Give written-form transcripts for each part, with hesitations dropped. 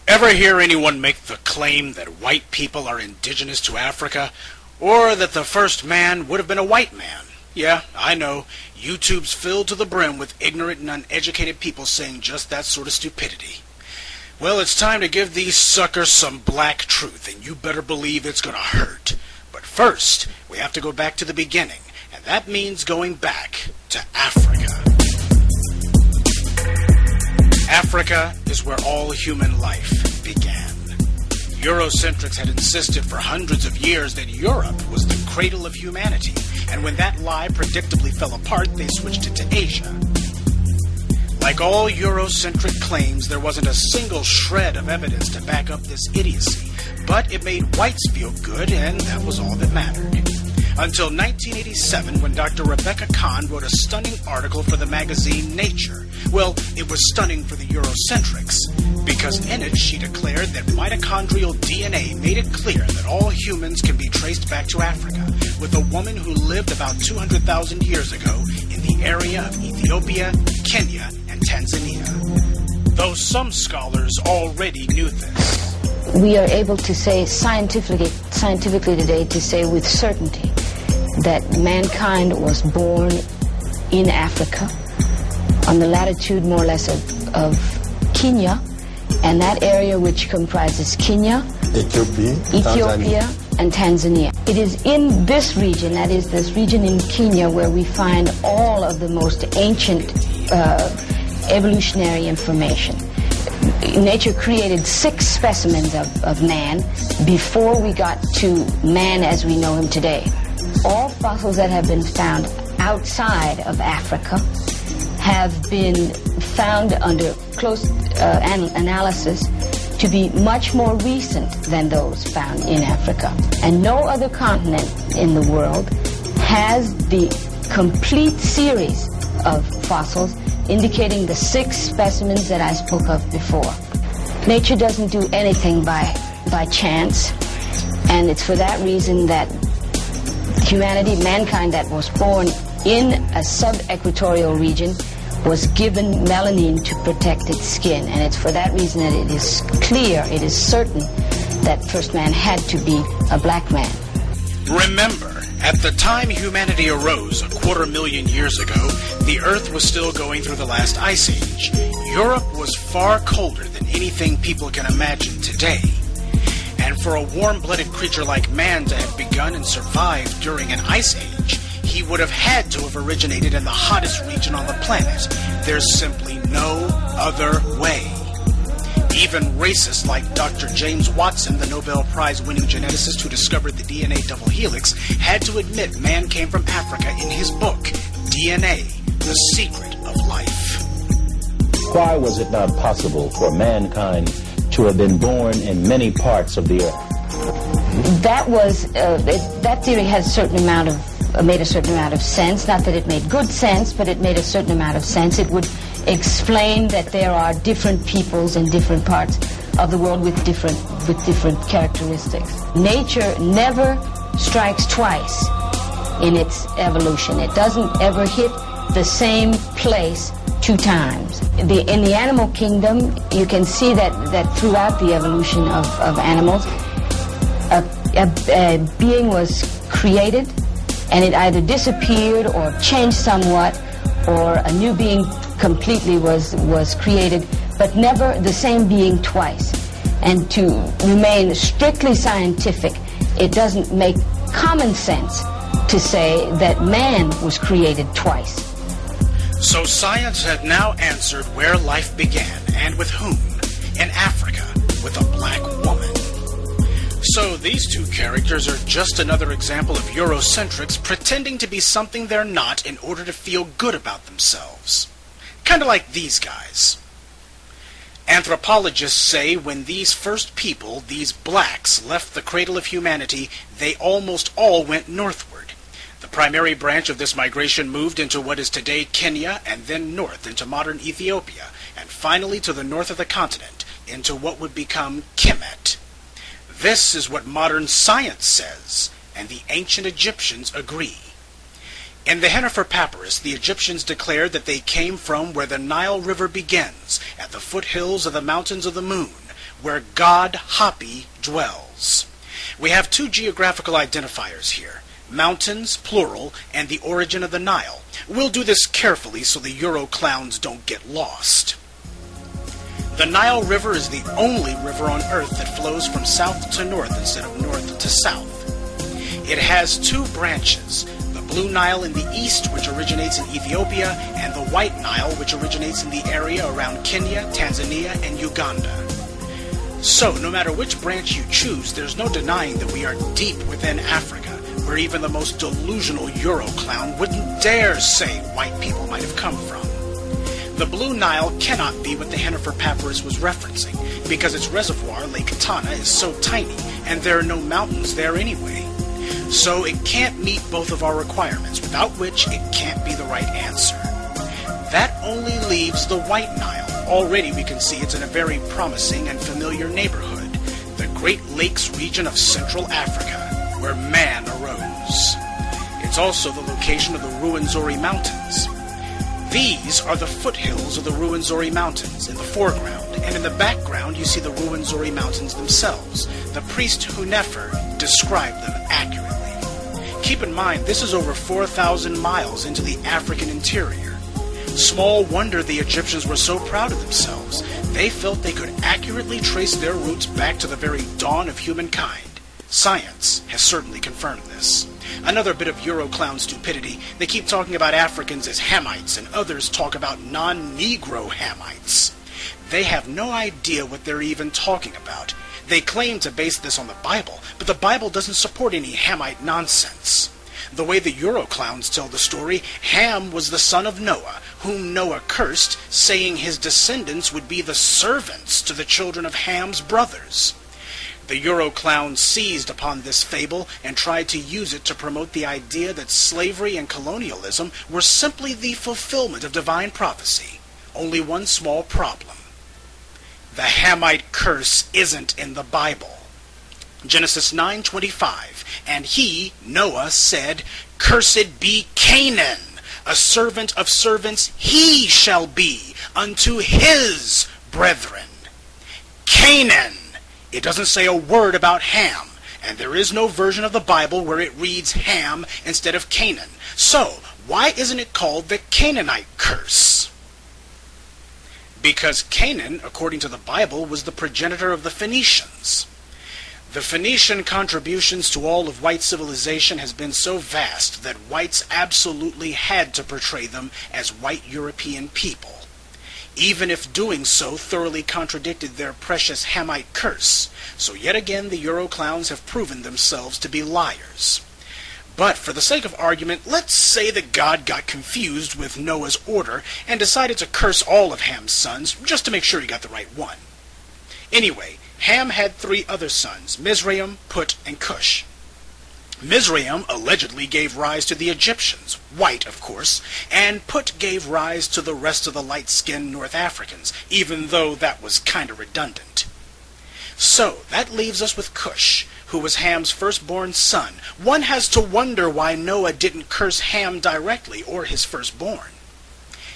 Ever hear anyone make the claim that white people are indigenous to Africa, or that the first man would have been a white man? Yeah, I know, YouTube's filled to the brim with ignorant and uneducated people saying just that sort of stupidity. Well, it's time to give these suckers some black truth, and you better believe it's gonna hurt. But first, we have to go back to the beginning, and that means going back to Africa. Africa is where all human life began. Eurocentrics had insisted for hundreds of years that Europe was the cradle of humanity, and when that lie predictably fell apart, they switched it to Asia. Like all Eurocentric claims, there wasn't a single shred of evidence to back up this idiocy, but it made whites feel good, and that was all that mattered. Until 1987, when Dr. Rebecca Kahn wrote a stunning article for the magazine Nature. Well, it was stunning for the Eurocentrics, because in it she declared that mitochondrial DNA made it clear that all humans can be traced back to Africa, with a woman who lived about 200,000 years ago in the area of Ethiopia, Kenya, and Tanzania. Though some scholars already knew this. We are able to say scientifically today, to say with certainty that mankind was born in Africa, on the latitude more or less of Kenya, and that area which comprises Kenya, Ethiopia, and Tanzania. It is in this region, that is this region in Kenya, where we find all of the most ancient evolutionary information. Nature created 6 specimens of man before we got to man as we know him today. All fossils that have been found outside of Africa have been found under close analysis to be much more recent than those found in Africa. And no other continent in the world has the complete series of fossils indicating the 6 specimens that I spoke of before. Nature doesn't do anything by chance, and it's for that reason that humanity, mankind that was born in a sub-equatorial region, was given melanin to protect its skin, and it's for that reason that it is clear, it is certain, that first man had to be a black man. Remember, at the time humanity arose 250,000 years ago, the Earth was still going through the last ice age. Europe was far colder than anything people can imagine today. And for a warm-blooded creature like man to have begun and survived during an ice age, he would have had to have originated in the hottest region on the planet. There's simply no other way. Even racists like Dr. James Watson, the Nobel Prize-winning geneticist who discovered the DNA double helix, had to admit man came from Africa in his book, DNA, The Secret of Life. Why was it not possible for mankind to have been born in many parts of the earth? That theory has a certain amount of made a certain amount of sense. Not that it made good sense, but it made a certain amount of sense. It would explain that there are different peoples in different parts of the world with different characteristics. Nature never strikes twice in its evolution. It doesn't ever hit the same place 2 times. In the animal kingdom, you can see that throughout the evolution of animals, a being was created, and it either disappeared or changed somewhat, or a new being completely was created, but never the same being twice. And to remain strictly scientific, it doesn't make common sense to say that man was created twice. So science had now answered where life began, and with whom. In Africa, with a black woman. So these 2 characters are just another example of Eurocentrics pretending to be something they're not in order to feel good about themselves. Kind of like these guys. Anthropologists say when these first people, these blacks, left the cradle of humanity, they almost all went northward. The primary branch of this migration moved into what is today Kenya, and then north into modern Ethiopia, and finally to the north of the continent, into what would become Kemet. This is what modern science says, and the ancient Egyptians agree. In the Hennefer Papyrus, the Egyptians declared that they came from where the Nile River begins, at the foothills of the Mountains of the Moon, where God Hapi dwells. We have two geographical identifiers here, mountains, plural, and the origin of the Nile. We'll do this carefully so the Euro clowns don't get lost. The Nile River is the only river on Earth that flows from south to north instead of north to south. It has two branches, the Blue Nile in the east, which originates in Ethiopia, and the White Nile, which originates in the area around Kenya, Tanzania, and Uganda. So, no matter which branch you choose, there's no denying that we are deep within Africa, where even the most delusional Euro clown wouldn't dare say white people might have come from. The Blue Nile cannot be what the Hennifer Papyrus was referencing, because its reservoir, Lake Tana, is so tiny, and there are no mountains there anyway. So it can't meet both of our requirements, without which it can't be the right answer. That only leaves the White Nile. Already we can see it's in a very promising and familiar neighborhood, the Great Lakes region of Central Africa, where man arose. It's also the location of the Ruwenzori Mountains. These are the foothills of the Ruwenzori Mountains in the foreground, and in the background you see the Ruwenzori Mountains themselves. The priest Hunefer described them accurately. Keep in mind, this is over 4,000 miles into the African interior. Small wonder the Egyptians were so proud of themselves. They felt they could accurately trace their roots back to the very dawn of humankind. Science has certainly confirmed this. Another bit of Euroclown stupidity, they keep talking about Africans as Hamites, and others talk about non-Negro Hamites. They have no idea what they're even talking about. They claim to base this on the Bible, but the Bible doesn't support any Hamite nonsense. The way the Euroclowns tell the story, Ham was the son of Noah, whom Noah cursed, saying his descendants would be the servants to the children of Ham's brothers. The Euroclowns seized upon this fable and tried to use it to promote the idea that slavery and colonialism were simply the fulfillment of divine prophecy. Only one small problem. The Hamite curse isn't in the Bible. Genesis 9:25, and he, Noah, said, "Cursed be Canaan, a servant of servants he shall be unto his brethren." Canaan! It doesn't say a word about Ham, and there is no version of the Bible where it reads Ham instead of Canaan. So, why isn't it called the Canaanite curse? Because Canaan, according to the Bible, was the progenitor of the Phoenicians. The Phoenician contributions to all of white civilization has been so vast that whites absolutely had to portray them as white European people, even if doing so thoroughly contradicted their precious Hamite curse. So yet again the Euroclowns have proven themselves to be liars. But for the sake of argument, let's say that God got confused with Noah's order and decided to curse all of Ham's sons just to make sure he got the right one. Anyway, Ham had 3 other sons, Mizraim, Put, and Cush. Mizraim allegedly gave rise to the Egyptians, white of course, and Put gave rise to the rest of the light-skinned North Africans, even though that was kind of redundant. So, that leaves us with Cush, who was Ham's firstborn son. One has to wonder why Noah didn't curse Ham directly, or his firstborn.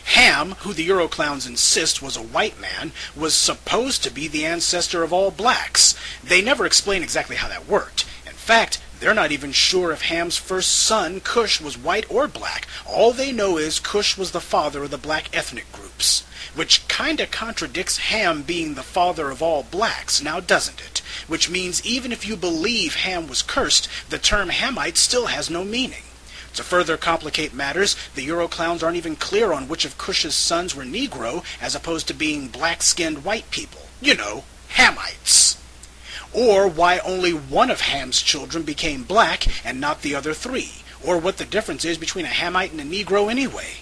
Ham, who the Euroclowns insist was a white man, was supposed to be the ancestor of all blacks. They never explain exactly how that worked. In fact, they're not even sure if Ham's first son, Cush, was white or black. All they know is Cush was the father of the black ethnic groups, which kinda contradicts Ham being the father of all blacks, now doesn't it? Which means even if you believe Ham was cursed, the term Hamite still has no meaning. To further complicate matters, the Euroclowns aren't even clear on which of Cush's sons were Negro as opposed to being black-skinned white people. You know, Hamites. Or why only one of Ham's children became black and not the other 3, or what the difference is between a Hamite and a Negro anyway.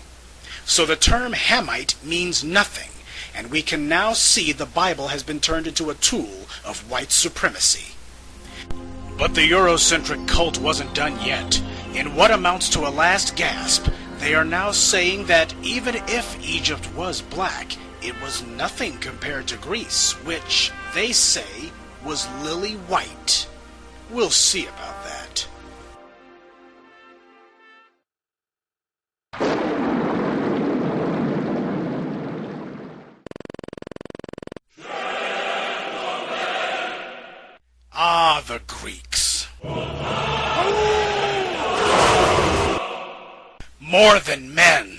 So the term Hamite means nothing, and we can now see the Bible has been turned into a tool of white supremacy. But the Eurocentric cult wasn't done yet. In what amounts to a last gasp, they are now saying that even if Egypt was black, it was nothing compared to Greece, which, they say, was lily white. We'll see about that. the Greeks. More than men.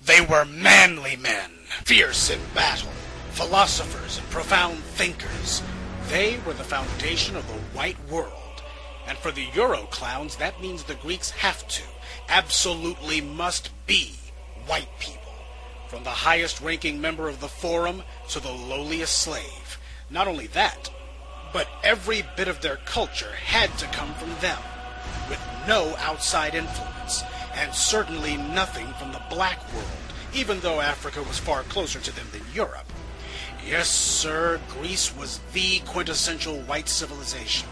They were manly men, fierce in battle, philosophers and profound thinkers. They were the foundation of the white world. And for the Euro clowns, that means the Greeks have to, absolutely must be, white people. From the highest ranking member of the Forum to the lowliest slave. Not only that, but every bit of their culture had to come from them, with no outside influence, and certainly nothing from the black world, even though Africa was far closer to them than Europe. Yes, sir, Greece was the quintessential white civilization,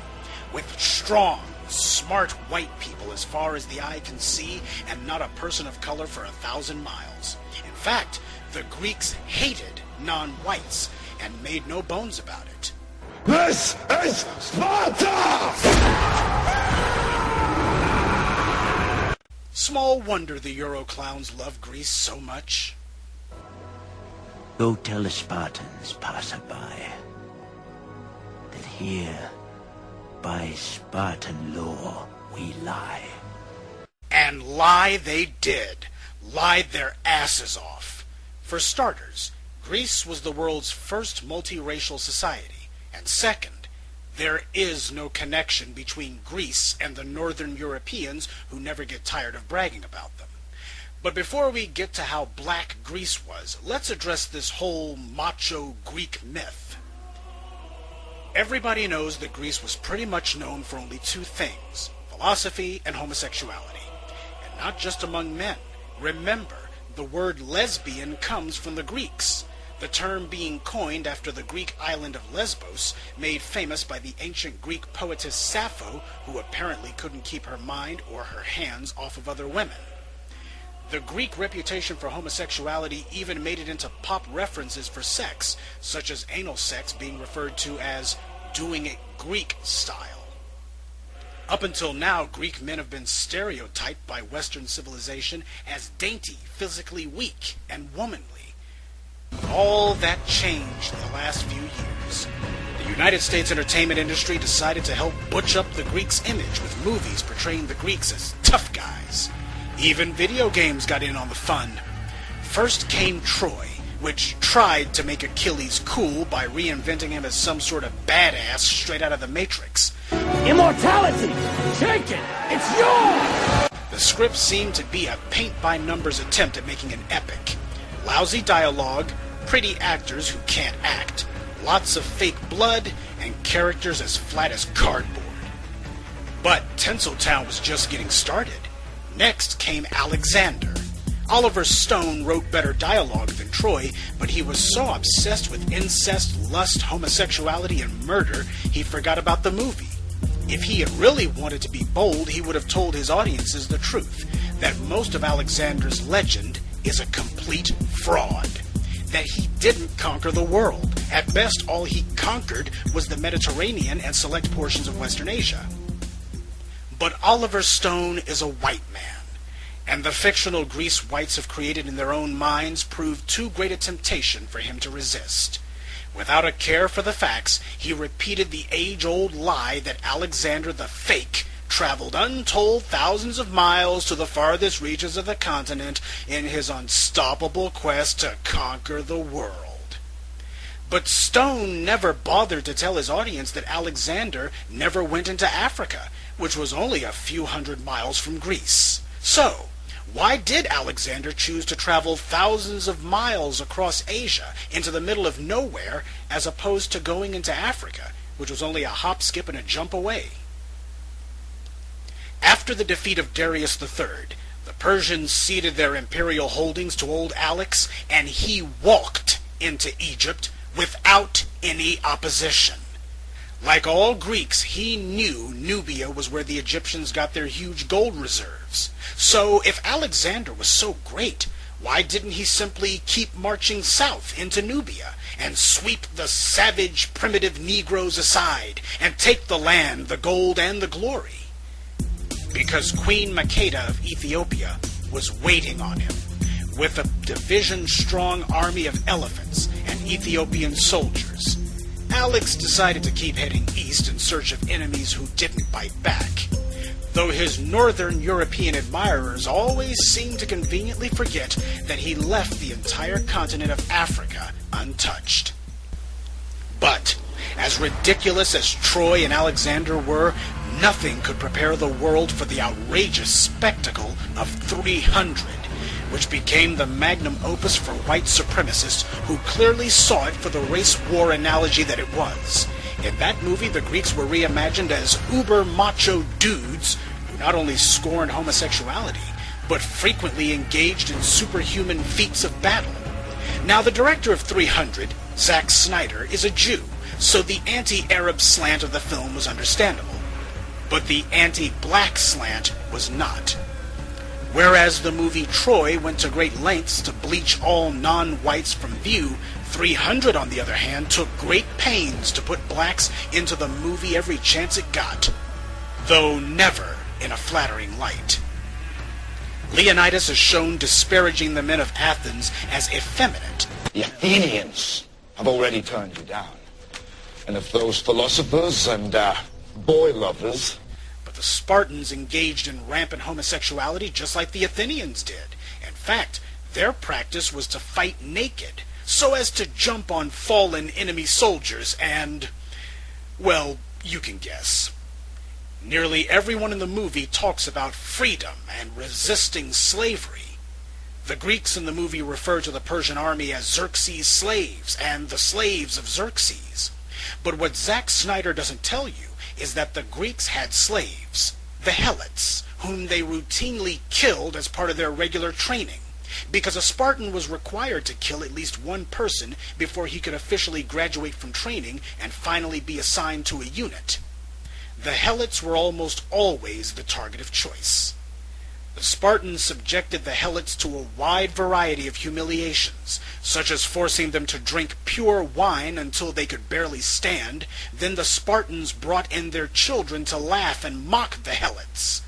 with strong, smart white people as far as the eye can see, and not a person of color for 1,000 miles. In fact, the Greeks hated non-whites, and made no bones about it. This is Sparta! Small wonder the Euro clowns love Greece so much. Go tell the Spartans, passerby, that here, by Spartan law, we lie. And lie they did. Lied their asses off. For starters, Greece was the world's first multiracial society, and second, there is no connection between Greece and the Northern Europeans who never get tired of bragging about them. But before we get to how black Greece was, let's address this whole macho Greek myth. Everybody knows that Greece was pretty much known for only two things, philosophy and homosexuality. And not just among men. Remember, the word lesbian comes from the Greeks, the term being coined after the Greek island of Lesbos, made famous by the ancient Greek poetess Sappho, who apparently couldn't keep her mind or her hands off of other women. The Greek reputation for homosexuality even made it into pop references for sex, such as anal sex being referred to as doing it Greek style. Up until now, Greek men have been stereotyped by Western civilization as dainty, physically weak, and womanly. All that changed in the last few years. The United States entertainment industry decided to help butch up the Greeks' image with movies portraying the Greeks as tough guys. Even video games got in on the fun. First came Troy, which tried to make Achilles cool by reinventing him as some sort of badass straight out of the Matrix. Immortality! Take it! It's yours! The script seemed to be a paint-by-numbers attempt at making an epic. Lousy dialogue, pretty actors who can't act, lots of fake blood, and characters as flat as cardboard. But Tinseltown was just getting started. Next came Alexander. Oliver Stone wrote better dialogue than Troy, but he was so obsessed with incest, lust, homosexuality, and murder, he forgot about the movie. If he had really wanted to be bold, he would have told his audiences the truth, that most of Alexander's legend is a complete fraud. That he didn't conquer the world. At best, all he conquered was the Mediterranean and select portions of Western Asia. But Oliver Stone is a white man, and the fictional Greece whites have created in their own minds proved too great a temptation for him to resist. Without a care for the facts, he repeated the age-old lie that Alexander the Fake traveled untold thousands of miles to the farthest reaches of the continent in his unstoppable quest to conquer the world. But Stone never bothered to tell his audience that Alexander never went into Africa, which was only a few hundred miles from Greece. So, why did Alexander choose to travel thousands of miles across Asia into the middle of nowhere as opposed to going into Africa, which was only a hop, skip, and a jump away? After the defeat of Darius III, the Persians ceded their imperial holdings to old Alex, and he walked into Egypt without any opposition. Like all Greeks, he knew Nubia was where the Egyptians got their huge gold reserves. So if Alexander was so great, why didn't he simply keep marching south into Nubia and sweep the savage, primitive Negroes aside and take the land, the gold, and the glory? Because Queen Makeda of Ethiopia was waiting on him with a division-strong army of elephants and of Ethiopian soldiers, Alex decided to keep heading east in search of enemies who didn't bite back, though his northern European admirers always seemed to conveniently forget that he left the entire continent of Africa untouched. But, as ridiculous as Troy and Alexander were, nothing could prepare the world for the outrageous spectacle of 300, which became the magnum opus for white supremacists who clearly saw it for the race war analogy that it was. In that movie, the Greeks were reimagined as uber-macho dudes who not only scorned homosexuality, but frequently engaged in superhuman feats of battle. Now, the director of 300, Zack Snyder, is a Jew, so the anti-Arab slant of the film was understandable. But the anti-black slant was not. Whereas the movie Troy went to great lengths to bleach all non-whites from view, 300, on the other hand, took great pains to put blacks into the movie every chance it got, though never in a flattering light. Leonidas is shown disparaging the men of Athens as effeminate. The Athenians have already turned you down. And if those philosophers and boy lovers... But the Spartans engaged in rampant homosexuality just like the Athenians did. In fact, their practice was to fight naked, so as to jump on fallen enemy soldiers and, well, you can guess. Nearly everyone in the movie talks about freedom and resisting slavery. The Greeks in the movie refer to the Persian army as Xerxes' slaves and the slaves of Xerxes. But what Zack Snyder doesn't tell you is that the Greeks had slaves, the Helots, whom they routinely killed as part of their regular training, because a Spartan was required to kill at least one person before he could officially graduate from training and finally be assigned to a unit. The Helots were almost always the target of choice. The Spartans subjected the Helots to a wide variety of humiliations, such as forcing them to drink pure wine until they could barely stand. Then the Spartans brought in their children to laugh and mock the Helots.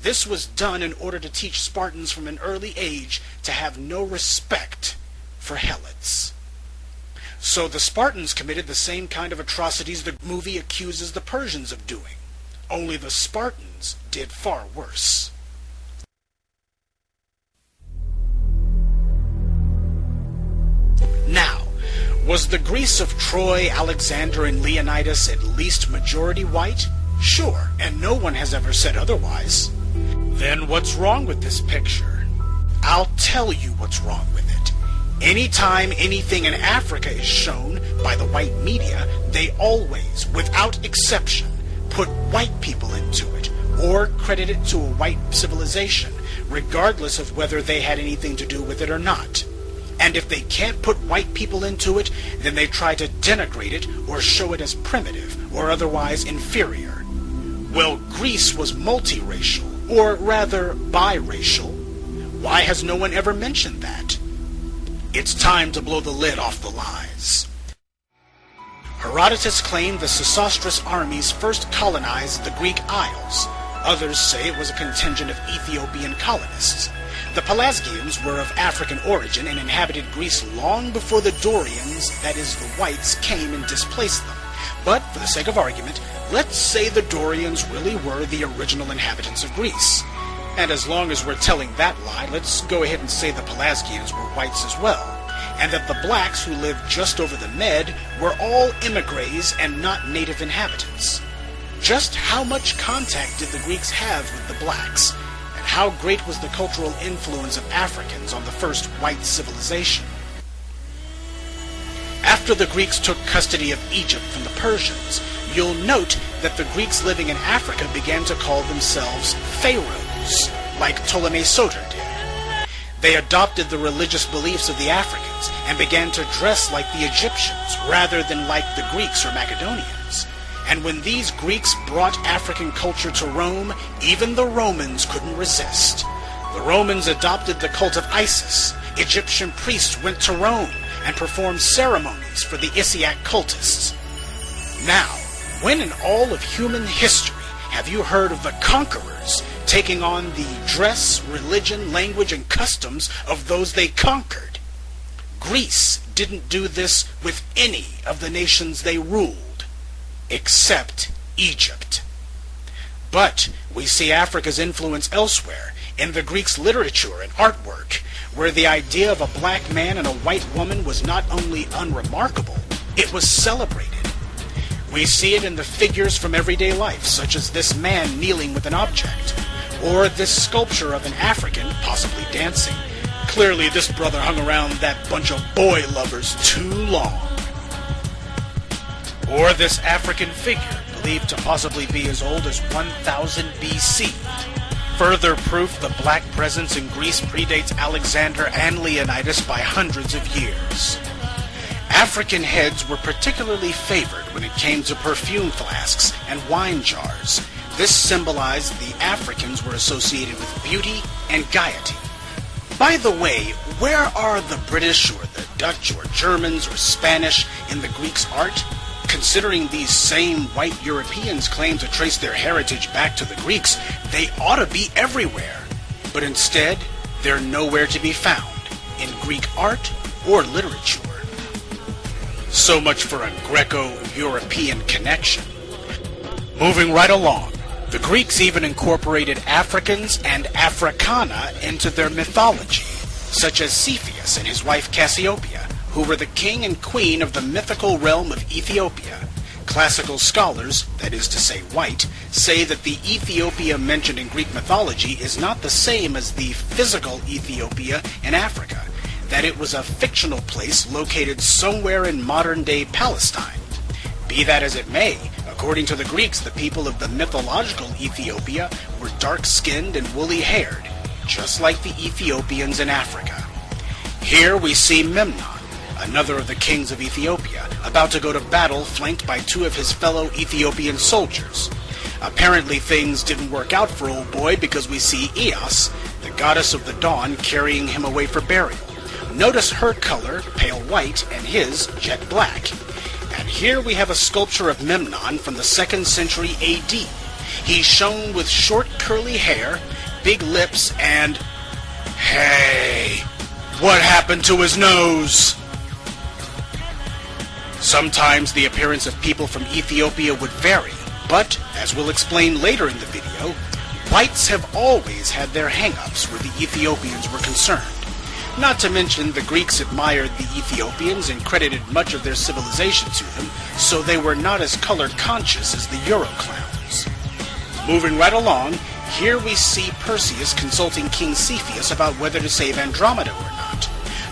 This was done in order to teach Spartans from an early age to have no respect for Helots. So the Spartans committed the same kind of atrocities the movie accuses the Persians of doing. Only the Spartans did far worse. Now, was the Greece of Troy, Alexander, and Leonidas at least majority white? Sure, and no one has ever said otherwise. Then what's wrong with this picture? I'll tell you what's wrong with it. Anytime anything in Africa is shown by the white media, they always, without exception, put white people into it, or credit it to a white civilization, regardless of whether they had anything to do with it or not. And if they can't put white people into it, then they try to denigrate it or show it as primitive or otherwise inferior. Well, Greece was multiracial, or rather biracial. Why has no one ever mentioned that? It's time to blow the lid off the lies. Herodotus claimed the Sesostris armies first colonized the Greek Isles. Others say it was a contingent of Ethiopian colonists. The Pelasgians were of African origin and inhabited Greece long before the Dorians, that is, the whites, came and displaced them. But, for the sake of argument, let's say the Dorians really were the original inhabitants of Greece. And as long as we're telling that lie, let's go ahead and say the Pelasgians were whites as well, and that the blacks who lived just over the Med were all immigrés and not native inhabitants. Just how much contact did the Greeks have with the blacks? And how great was the cultural influence of Africans on the first white civilization? After the Greeks took custody of Egypt from the Persians, you'll note that the Greeks living in Africa began to call themselves pharaohs, like Ptolemy Soter did. They adopted the religious beliefs of the Africans and began to dress like the Egyptians rather than like the Greeks or Macedonians. And when these Greeks brought African culture to Rome, even the Romans couldn't resist. The Romans adopted the cult of Isis. Egyptian priests went to Rome and performed ceremonies for the Isiac cultists. Now, when in all of human history have you heard of the conquerors taking on the dress, religion, language, and customs of those they conquered? Greece didn't do this with any of the nations they ruled, except Egypt. But we see Africa's influence elsewhere, in the Greeks' literature and artwork, where the idea of a black man and a white woman was not only unremarkable, it was celebrated. We see it in the figures from everyday life, such as this man kneeling with an object, or this sculpture of an African, possibly dancing. Clearly this brother hung around that bunch of boy lovers too long. Or this African figure, believed to possibly be as old as 1000 BC. Further proof the black presence in Greece predates Alexander and Leonidas by hundreds of years. African heads were particularly favored when it came to perfume flasks and wine jars. This symbolized the Africans were associated with beauty and gaiety. By the way, where are the British or the Dutch or Germans or Spanish in the Greeks' art? Considering these same white Europeans claim to trace their heritage back to the Greeks, they ought to be everywhere. But instead, they're nowhere to be found in Greek art or literature. So much for a Greco-European connection. Moving right along, the Greeks even incorporated Africans and Africana into their mythology, such as Cepheus and his wife Cassiopeia, who were the king and queen of the mythical realm of Ethiopia. Classical scholars, that is to say white, say that the Ethiopia mentioned in Greek mythology is not the same as the physical Ethiopia in Africa, that it was a fictional place located somewhere in modern-day Palestine. Be that as it may, according to the Greeks, the people of the mythological Ethiopia were dark-skinned and woolly-haired, just like the Ethiopians in Africa. Here we see Memnon, another of the kings of Ethiopia, about to go to battle flanked by two of his fellow Ethiopian soldiers. Apparently things didn't work out for old boy because we see Eos, the goddess of the dawn, carrying him away for burial. Notice her color, pale white, and his, jet black. And here we have a sculpture of Memnon from the 2nd century AD. He's shown with short curly hair, big lips, and... hey, what happened to his nose? Sometimes the appearance of people from Ethiopia would vary, but, as we'll explain later in the video, whites have always had their hang-ups where the Ethiopians were concerned. Not to mention the Greeks admired the Ethiopians and credited much of their civilization to them, so they were not as color-conscious as the Euro clowns. Moving right along, here we see Perseus consulting King Cepheus about whether to save Andromeda or not.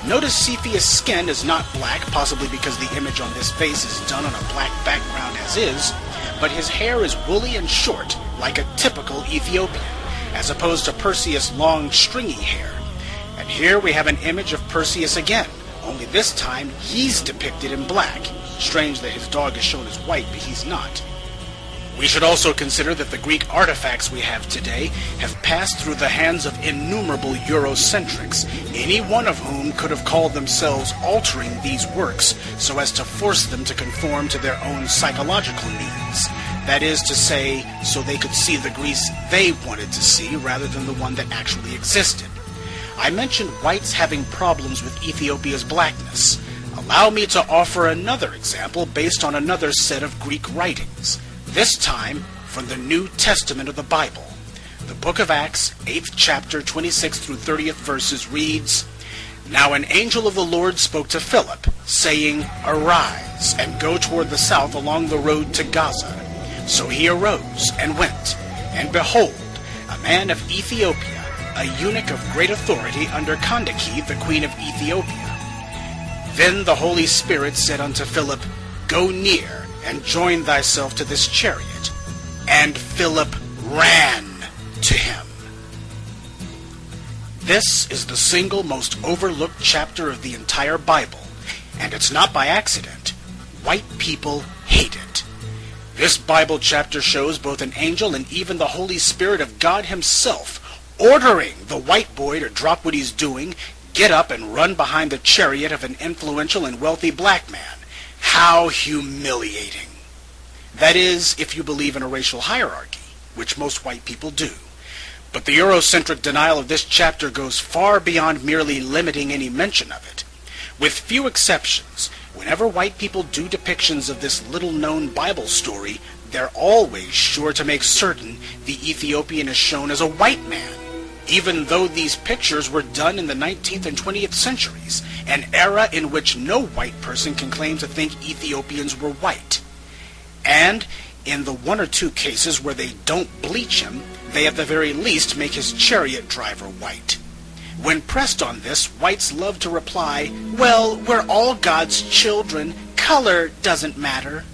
Notice Cepheus' skin is not black, possibly because the image on this face is done on a black background as is, but his hair is woolly and short, like a typical Ethiopian, as opposed to Perseus' long, stringy hair. And here we have an image of Perseus again, only this time he's depicted in black. Strange that his dog is shown as white, but he's not. We should also consider that the Greek artifacts we have today have passed through the hands of innumerable eurocentrics, any one of whom could have called themselves altering these works so as to force them to conform to their own psychological needs. That is to say, so they could see the Greece they wanted to see rather than the one that actually existed. I mentioned whites having problems with Ethiopia's blackness. Allow me to offer another example based on another set of Greek writings. This time from the New Testament of the Bible. The book of Acts, 8th chapter, 26 through 30th verses reads, Now an angel of the Lord spoke to Philip, saying, Arise, and go toward the south along the road to Gaza. So he arose and went, and behold, a man of Ethiopia, a eunuch of great authority under Candace, the queen of Ethiopia. Then the Holy Spirit said unto Philip, Go near, and join thyself to this chariot. And Philip ran to him. This is the single most overlooked chapter of the entire Bible, and it's not by accident. White people hate it. This Bible chapter shows both an angel and even the Holy Spirit of God himself ordering the white boy to drop what he's doing, get up and run behind the chariot of an influential and wealthy black man. How humiliating. That is, if you believe in a racial hierarchy, which most white people do. But the Eurocentric denial of this chapter goes far beyond merely limiting any mention of it. With few exceptions, whenever white people do depictions of this little-known Bible story, they're always sure to make certain the Ethiopian is shown as a white man, even though these pictures were done in the 19th and 20th centuries, an era in which no white person can claim to think Ethiopians were white. And in the one or two cases where they don't bleach him, they at the very least make his chariot driver white. When pressed on this, whites love to reply, "Well, we're all God's children. Color doesn't matter."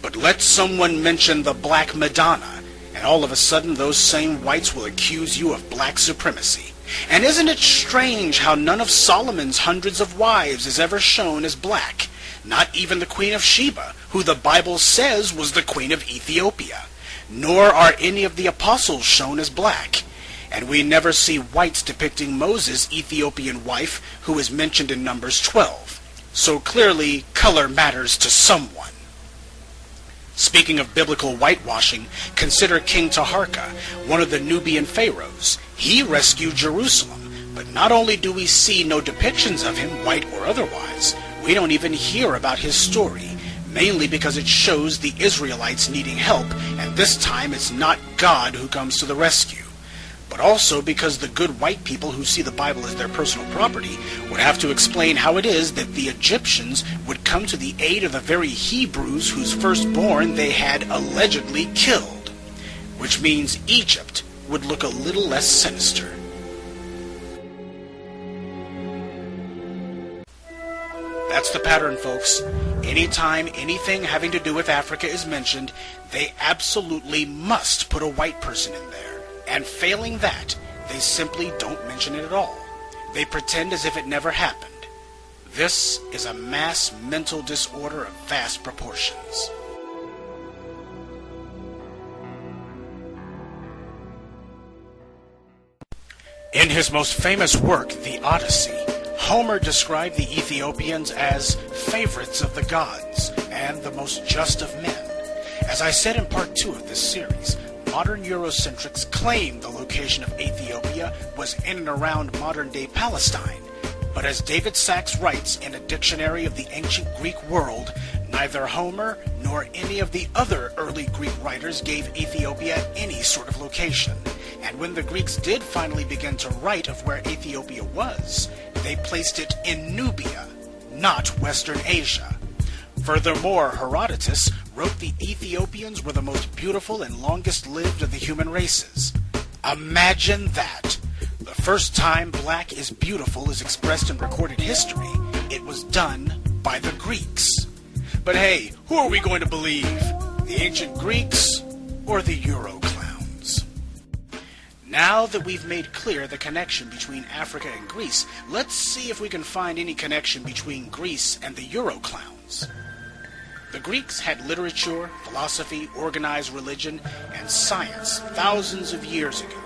But let someone mention the Black Madonna, and all of a sudden those same whites will accuse you of black supremacy. And isn't it strange how none of Solomon's hundreds of wives is ever shown as black? Not even the Queen of Sheba, who the Bible says was the Queen of Ethiopia. Nor are any of the apostles shown as black. And we never see whites depicting Moses' Ethiopian wife, who is mentioned in Numbers 12. So clearly, color matters to someone. Speaking of biblical whitewashing, consider King Taharka, one of the Nubian pharaohs. He rescued Jerusalem, but not only do we see no depictions of him, white or otherwise, we don't even hear about his story, mainly because it shows the Israelites needing help, and this time it's not God who comes to the rescue. But also because the good white people who see the Bible as their personal property would have to explain how it is that the Egyptians would come to the aid of the very Hebrews whose firstborn they had allegedly killed, which means Egypt would look a little less sinister. That's the pattern, folks. Anytime anything having to do with Africa is mentioned, they absolutely must put a white person in there. And failing that, they simply don't mention it at all. They pretend as if it never happened. This is a mass mental disorder of vast proportions. In his most famous work, The Odyssey, Homer described the Ethiopians as favorites of the gods and the most just of men. As I said in part 2 of this series, modern Eurocentrics claim the location of Ethiopia was in and around modern-day Palestine. But as David Sachs writes in a dictionary of the ancient Greek world, neither Homer nor any of the other early Greek writers gave Ethiopia any sort of location. And when the Greeks did finally begin to write of where Ethiopia was, they placed it in Nubia, not Western Asia. Furthermore, Herodotus wrote the Ethiopians were the most beautiful and longest lived of the human races. Imagine that! The first time black is beautiful is expressed in recorded history. It was done by the Greeks. But hey, who are we going to believe? The ancient Greeks or the Euro clowns? Now that we've made clear the connection between Africa and Greece, let's see if we can find any connection between Greece and the Euro clowns. The Greeks had literature, philosophy, organized religion, and science thousands of years ago.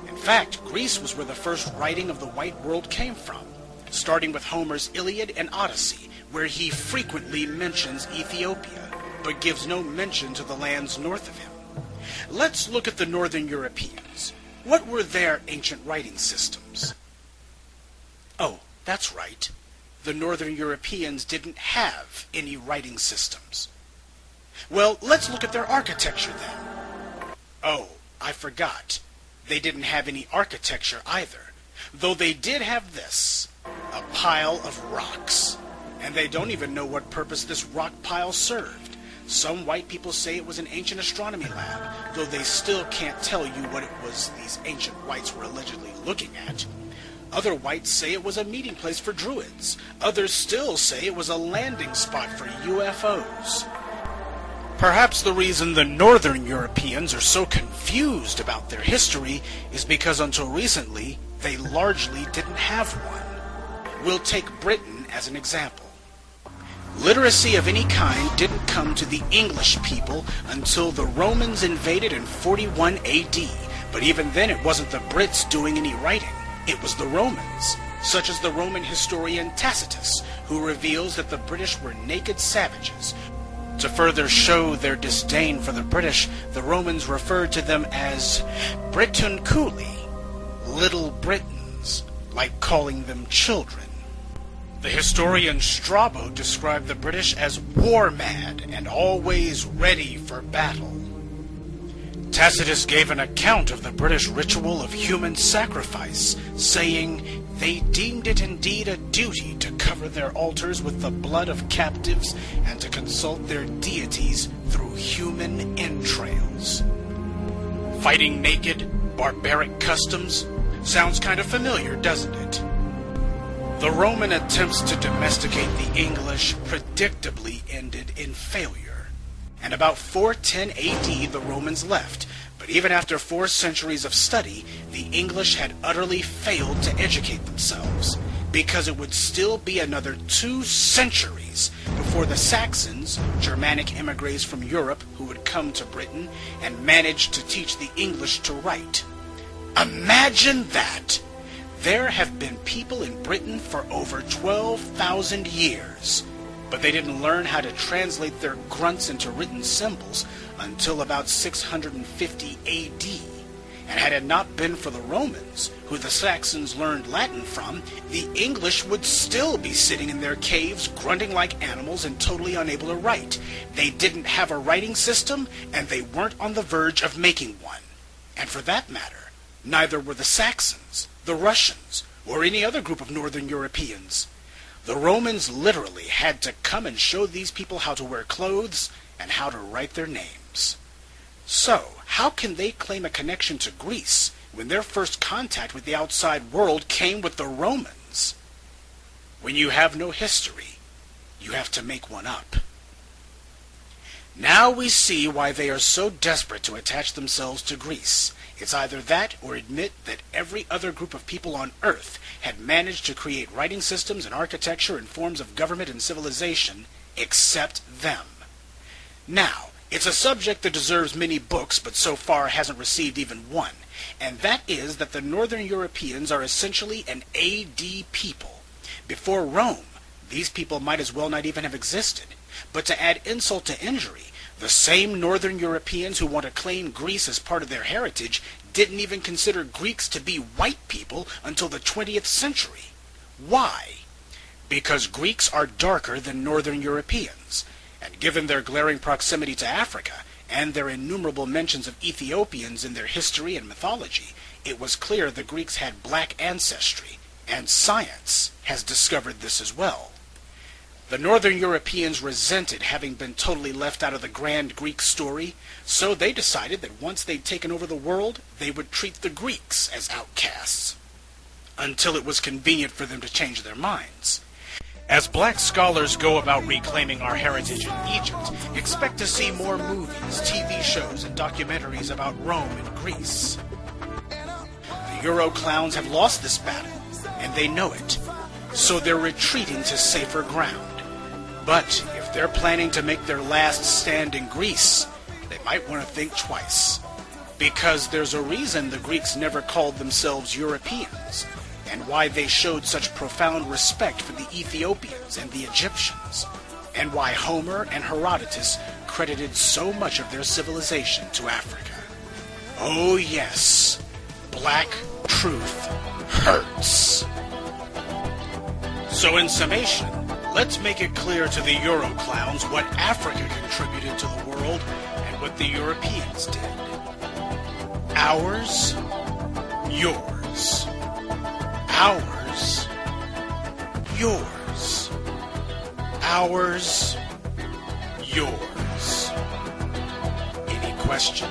In fact, Greece was where the first writing of the white world came from, starting with Homer's Iliad and Odyssey, where he frequently mentions Ethiopia, but gives no mention to the lands north of him. Let's look at the northern Europeans. What were their ancient writing systems? Oh, that's right. The northern Europeans didn't have any writing systems. Well, let's look at their architecture then. Oh, I forgot. They didn't have any architecture either, though they did have this, a pile of rocks. And they don't even know what purpose this rock pile served. Some white people say it was an ancient astronomy lab, though they still can't tell you what it was these ancient whites were allegedly looking at. Other whites say it was a meeting place for druids. Others still say it was a landing spot for UFOs. Perhaps the reason the northern Europeans are so confused about their history is because until recently, they largely didn't have one. We'll take Britain as an example. Literacy of any kind didn't come to the English people until the Romans invaded in 41 AD, but even then it wasn't the Brits doing any writing. It was the Romans, such as the Roman historian Tacitus, who reveals that the British were naked savages. To further show their disdain for the British, the Romans referred to them as Britunculi, little Britons, like calling them children. The historian Strabo described the British as war-mad and always ready for battle. Tacitus gave an account of the British ritual of human sacrifice, saying they deemed it indeed a duty to cover their altars with the blood of captives and to consult their deities through human entrails. Fighting naked, barbaric customs sounds kind of familiar, doesn't it? The Roman attempts to domesticate the English predictably ended in failure. And about 410 AD, the Romans left. But even after 4 centuries of study, the English had utterly failed to educate themselves, because it would still be another 2 centuries before the Saxons, Germanic emigres from Europe who would come to Britain and manage to teach the English to write. Imagine that! There have been people in Britain for over 12,000 years, but they didn't learn how to translate their grunts into written symbols until about 650 AD. And had it not been for the Romans, who the Saxons learned Latin from, the English would still be sitting in their caves, grunting like animals and totally unable to write. They didn't have a writing system, and they weren't on the verge of making one. And for that matter, neither were the Saxons, the Russians, or any other group of northern Europeans. The Romans literally had to come and show these people how to wear clothes and how to write their names. So, how can they claim a connection to Greece when their first contact with the outside world came with the Romans? When you have no history, you have to make one up. Now we see why they are so desperate to attach themselves to Greece. It's either that or admit that every other group of people on Earth had managed to create writing systems and architecture and forms of government and civilization except them. Now, it's a subject that deserves many books, but so far hasn't received even one, and that is that the Northern Europeans are essentially an AD people. Before Rome, these people might as well not even have existed. But to add insult to injury, the same Northern Europeans who want to claim Greece as part of their heritage didn't even consider Greeks to be white people until the 20th century. Why? Because Greeks are darker than Northern Europeans. And given their glaring proximity to Africa, and their innumerable mentions of Ethiopians in their history and mythology, it was clear the Greeks had black ancestry, and science has discovered this as well. The Northern Europeans resented having been totally left out of the grand Greek story, so they decided that once they'd taken over the world, they would treat the Greeks as outcasts, until it was convenient for them to change their minds. As black scholars go about reclaiming our heritage in Egypt, expect to see more movies, TV shows, and documentaries about Rome and Greece. The Euro clowns have lost this battle, and they know it, so they're retreating to safer ground. But if they're planning to make their last stand in Greece, they might want to think twice. Because there's a reason the Greeks never called themselves Europeans, and why they showed such profound respect for the Ethiopians and the Egyptians, and why Homer and Herodotus credited so much of their civilization to Africa. Oh yes, black truth hurts. So in summation, let's make it clear to the Euro clowns what Africa contributed to the world and what the Europeans did. Ours, yours. Ours, yours. Ours, yours. Any questions?